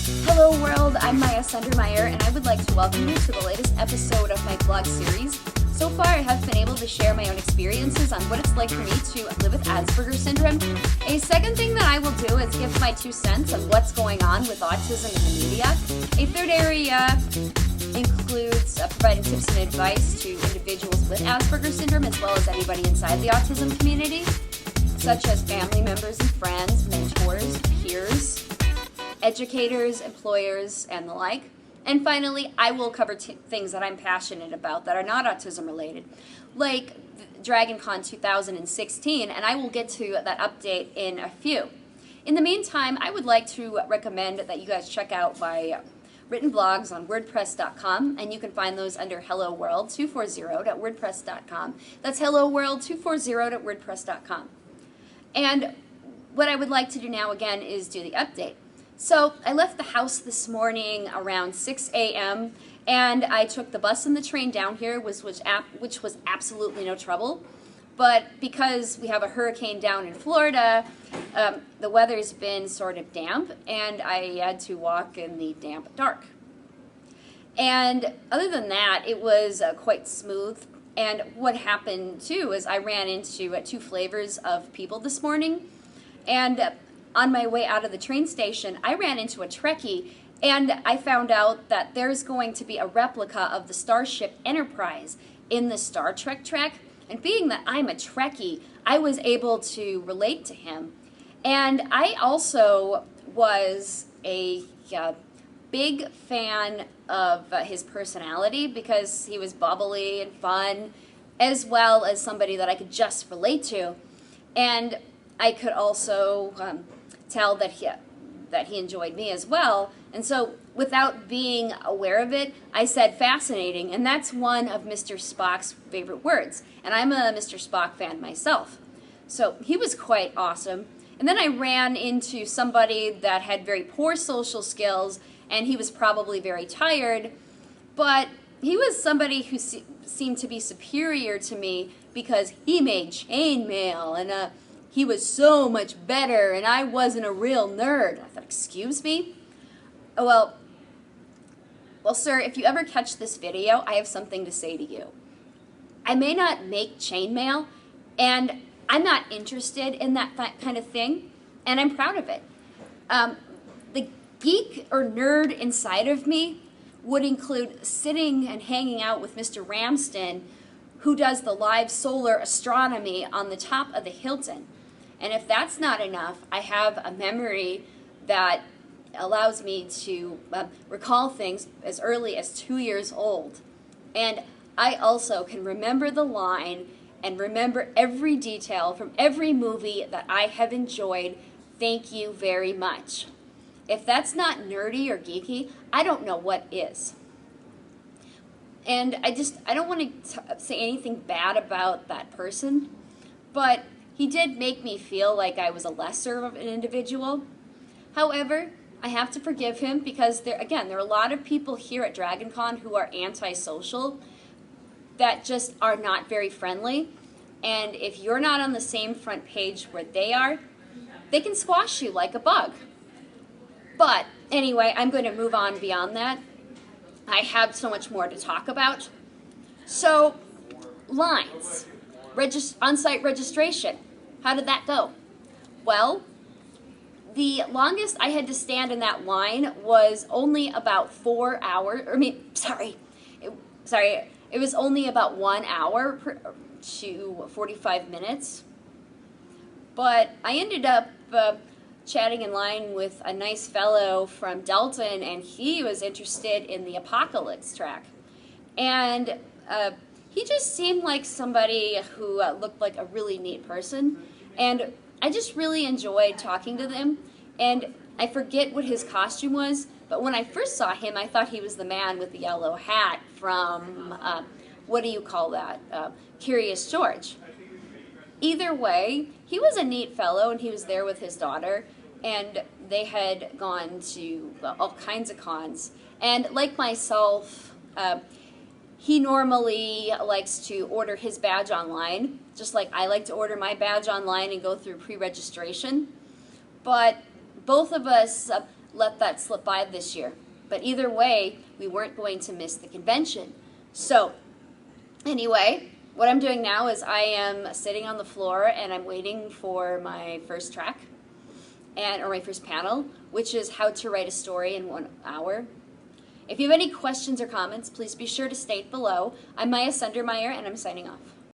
Hello world, I'm Maya Sundermeyer, and I would like to welcome you to the latest episode of my blog series. So far, I have been able to share my own experiences on what it's like for me to live with Aspergers syndrome. A second thing that I will do is give my 2 cents on what's going on with autism in the media. A third area includes providing tips and advice to individuals with Aspergers syndrome, as well as anybody inside the autism community, such as family members and friends, mentors, peers, educators, employers, and the like. And finally, I will cover things that I'm passionate about that are not autism related, like DragonCon 2016, and I will get to that update in a few. In the meantime, I would like to recommend that you guys check out my written blogs on WordPress.com, and you can find those under helloworld240.wordpress.com. That's helloworld240.wordpress.com. And what I would like to do now again is do the update. So I left the house this morning around 6 a.m. and I took the bus and the train down here, which was absolutely no trouble. But because we have a hurricane down in Florida, the weather's been sort of damp, and I had to walk in the damp dark. And other than that, it was quite smooth. And what happened too is I ran into 2 flavors of people this morning, and on my way out of the train station, I ran into a Trekkie, and I found out that there's going to be a replica of the Starship Enterprise in the Star Trek track. And being that I'm a Trekkie, I was able to relate to him. And I also was a big fan of his personality, because he was bubbly and fun, as well as somebody that I could just relate to. And I could also tell that he enjoyed me as well. And so without being aware of it, I said fascinating, and that's one of Mr. Spock's favorite words. And I'm a Mr. Spock fan myself. So he was quite awesome. And then I ran into somebody that had very poor social skills, and he was probably very tired, but he was somebody who seemed to be superior to me because he made chainmail, and he was so much better, and I wasn't a real nerd. I thought, excuse me? Oh, well, sir, if you ever catch this video, I have something to say to you. I may not make chainmail, and I'm not interested in that kind of thing, and I'm proud of it. The geek or nerd inside of me would include sitting and hanging out with Mr. Ramsden, who does the live solar astronomy on the top of the Hilton. And if that's not enough, I have a memory that allows me to recall things as early as 2 years old. And I also can remember the line and remember every detail from every movie that I have enjoyed. Thank you very much. If that's not nerdy or geeky, I don't know what is. And I don't want to say anything bad about that person, but he did make me feel like I was a lesser of an individual. However, I have to forgive him, because there are a lot of people here at DragonCon who are antisocial, that just are not very friendly. And if you're not on the same front page where they are, they can squash you like a bug. But anyway, I'm going to move on beyond that. I have so much more to talk about. So, lines. On-site registration. How did that go? Well, the longest I had to stand in that line was only about 4 hours. It was only about 1 hour to 45 minutes. But I ended up chatting in line with a nice fellow from Delton, and he was interested in the Apocalypse track. And he just seemed like somebody who looked like a really neat person, and I just really enjoyed talking to them. And I forget what his costume was, but when I first saw him, I thought he was the man with the yellow hat from, what do you call that, Curious George. Either way, he was a neat fellow, and he was there with his daughter, and they had gone to all kinds of cons. And like myself, he normally likes to order his badge online, just like I like to order my badge online and go through pre-registration. But both of us let that slip by this year. But either way, we weren't going to miss the convention. So anyway, what I'm doing now is I am sitting on the floor and I'm waiting for my first track, or my first panel, which is how to write a story in 1 hour. If you have any questions or comments, please be sure to state below. I'm Maya Sundermeyer, and I'm signing off.